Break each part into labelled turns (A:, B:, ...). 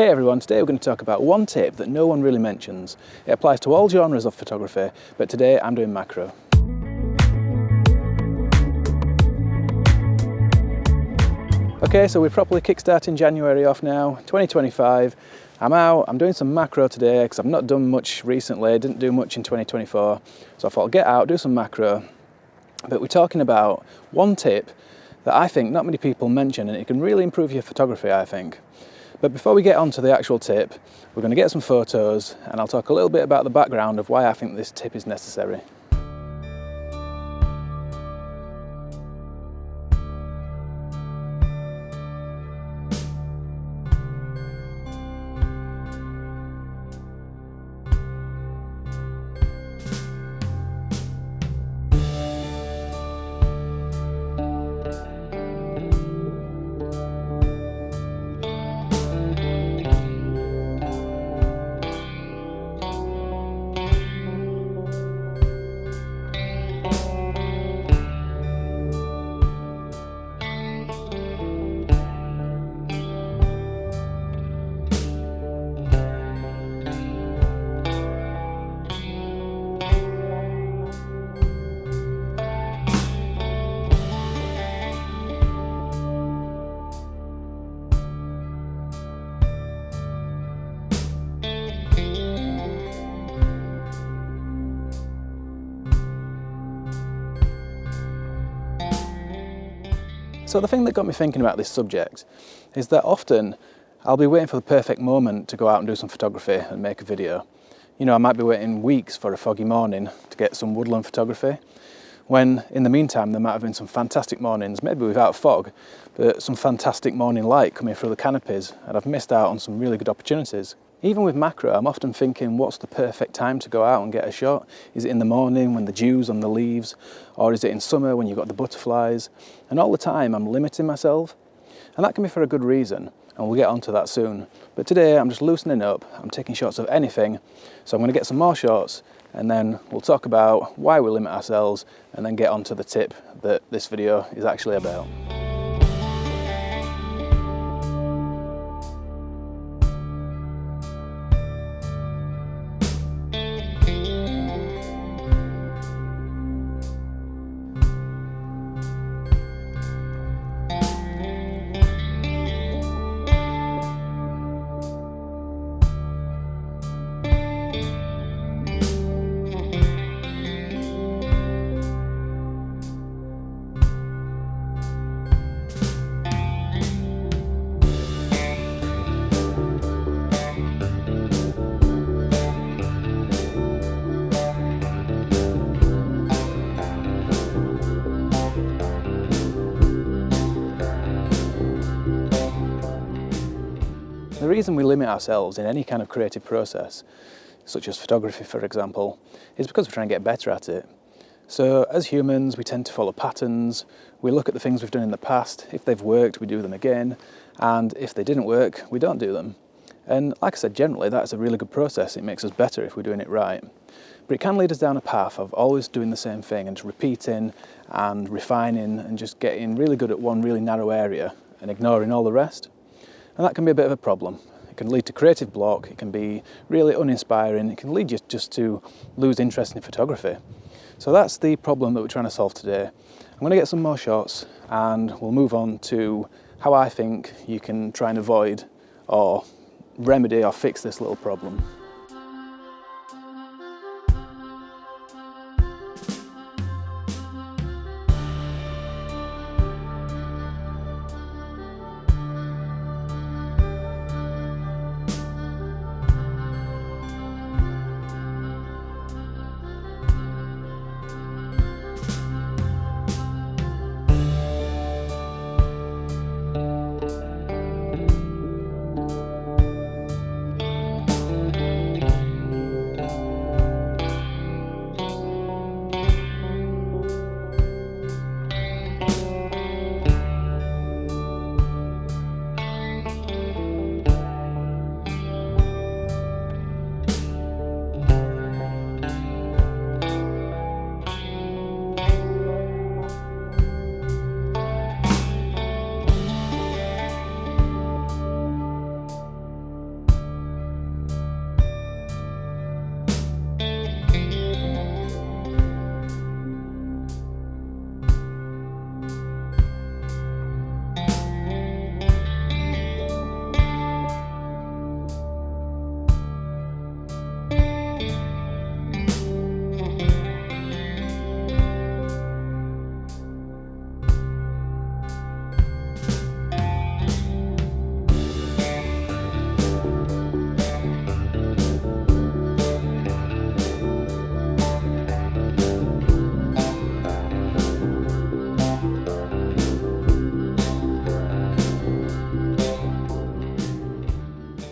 A: Hey everyone, today we're going to talk about one tip that no one really mentions. It applies to all genres of photography, but today I'm doing macro. Okay, so we're properly kickstarting January off now, 2025. I'm out, I'm doing some macro today because I've not done much recently, didn't do much in 2024. So I thought I'll get out, do some macro. But we're talking about one tip that I think not many people mention, and it can really improve your photography, I think. But before we get on to the actual tip, we're going to get some photos and I'll talk a little bit about the background of why I think this tip is necessary. So the thing that got me thinking about this subject is that often I'll be waiting for the perfect moment to go out and do some photography and make a video. You know, I might be waiting weeks for a foggy morning to get some woodland photography, when in the meantime there might have been some fantastic mornings, maybe without fog, but some fantastic morning light coming through the canopies, and I've missed out on some really good opportunities. Even with macro, I'm often thinking, what's the perfect time to go out and get a shot? Is it in the morning when the dew's on the leaves? Or is it in summer when you've got the butterflies? And all the time I'm limiting myself. And that can be for a good reason, and we'll get onto that soon. But today I'm just loosening up, I'm taking shots of anything. So I'm going to get some more shots, and then we'll talk about why we limit ourselves, and then get onto the tip that this video is actually about. The reason we limit ourselves in any kind of creative process, such as photography for example, is because we're trying to get better at it. So as humans we tend to follow patterns, we look at the things we've done in the past, if they've worked we do them again, and if they didn't work we don't do them. And like I said, generally that's a really good process, it makes us better if we're doing it right. But it can lead us down a path of always doing the same thing and just repeating and refining and just getting really good at one really narrow area and ignoring all the rest. And that can be a bit of a problem. It can lead to creative block, it can be really uninspiring, it can lead you just to lose interest in photography. So that's the problem that we're trying to solve today. I'm going to get some more shots and we'll move on to how I think you can try and avoid or remedy or fix this little problem.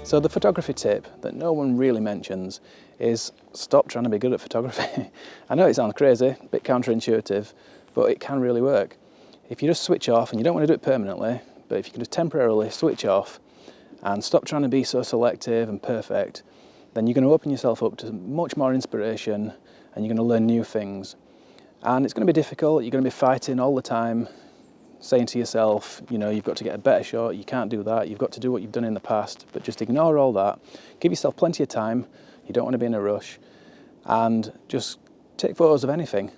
A: So the photography tip that no one really mentions is stop trying to be good at photography. I know it sounds crazy, a bit counterintuitive, but it can really work. If you just switch off, and you don't want to do it permanently, but if you can just temporarily switch off and stop trying to be so selective and perfect, then you're going to open yourself up to much more inspiration and you're going to learn new things. And it's going to be difficult, you're going to be fighting all the time, saying to yourself, you know, you've got to get a better shot, you can't do that, you've got to do what you've done in the past, but just ignore all that. Give yourself plenty of time, you don't want to be in a rush, and just take photos of anything.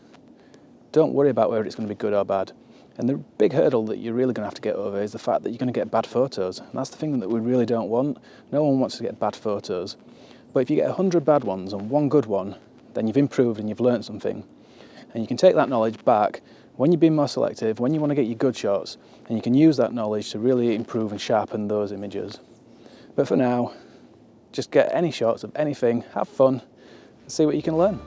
A: Don't worry about whether it's going to be good or bad. And the big hurdle that you're really going to have to get over is the fact that you're going to get bad photos. And that's the thing that we really don't want. No one wants to get bad photos. But if you get 100 bad ones and one good one, then you've improved and you've learned something. And you can take that knowledge back when you're being more selective, when you want to get your good shots, and you can use that knowledge to really improve and sharpen those images. But for now, just get any shots of anything, have fun, and see what you can learn.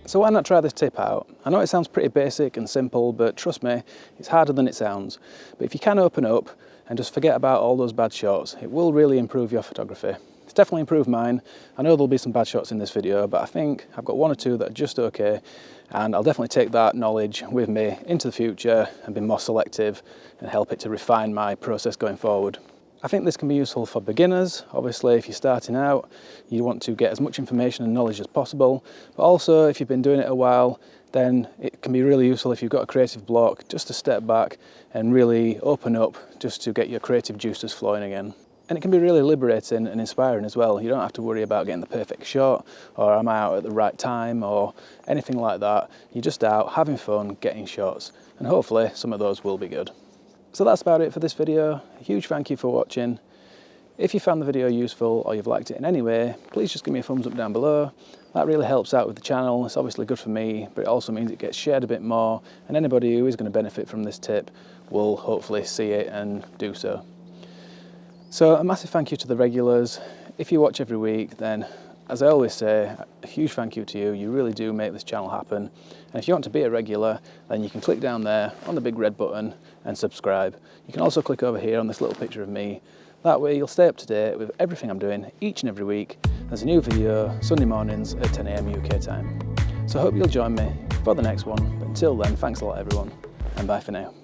A: So why not try this tip out? I know it sounds pretty basic and simple, but trust me, it's harder than it sounds. But if you can open up and just forget about all those bad shots, it will really improve your photography. It's definitely improved mine. I know there'll be some bad shots in this video, but I think I've got one or two that are just okay, and I'll definitely take that knowledge with me into the future and be more selective and help it to refine my process going forward. I think this can be useful for beginners. Obviously, if you're starting out, you want to get as much information and knowledge as possible. But also, if you've been doing it a while, then it can be really useful if you've got a creative block, just to step back and really open up just to get your creative juices flowing again. And it can be really liberating and inspiring as well. You don't have to worry about getting the perfect shot, or am I out at the right time, or anything like that. You're just out having fun, getting shots, and hopefully some of those will be good. So that's about it for this video. A huge thank you for watching. If you found the video useful or you've liked it in any way, please just give me a thumbs up down below. That really helps out with the channel. It's obviously good for me, but it also means it gets shared a bit more, and anybody who is going to benefit from this tip will hopefully see it and do so. So a massive thank you to the regulars. If you watch every week, then as I always say, a huge thank you to you. You really do make this channel happen. And if you want to be a regular, then you can click down there on the big red button and subscribe. You can also click over here on this little picture of me. That way you'll stay up to date with everything I'm doing each and every week. There's a new video Sunday mornings at 10 AM UK time. So I hope you'll join me for the next one. But until then, thanks a lot everyone, and bye for now.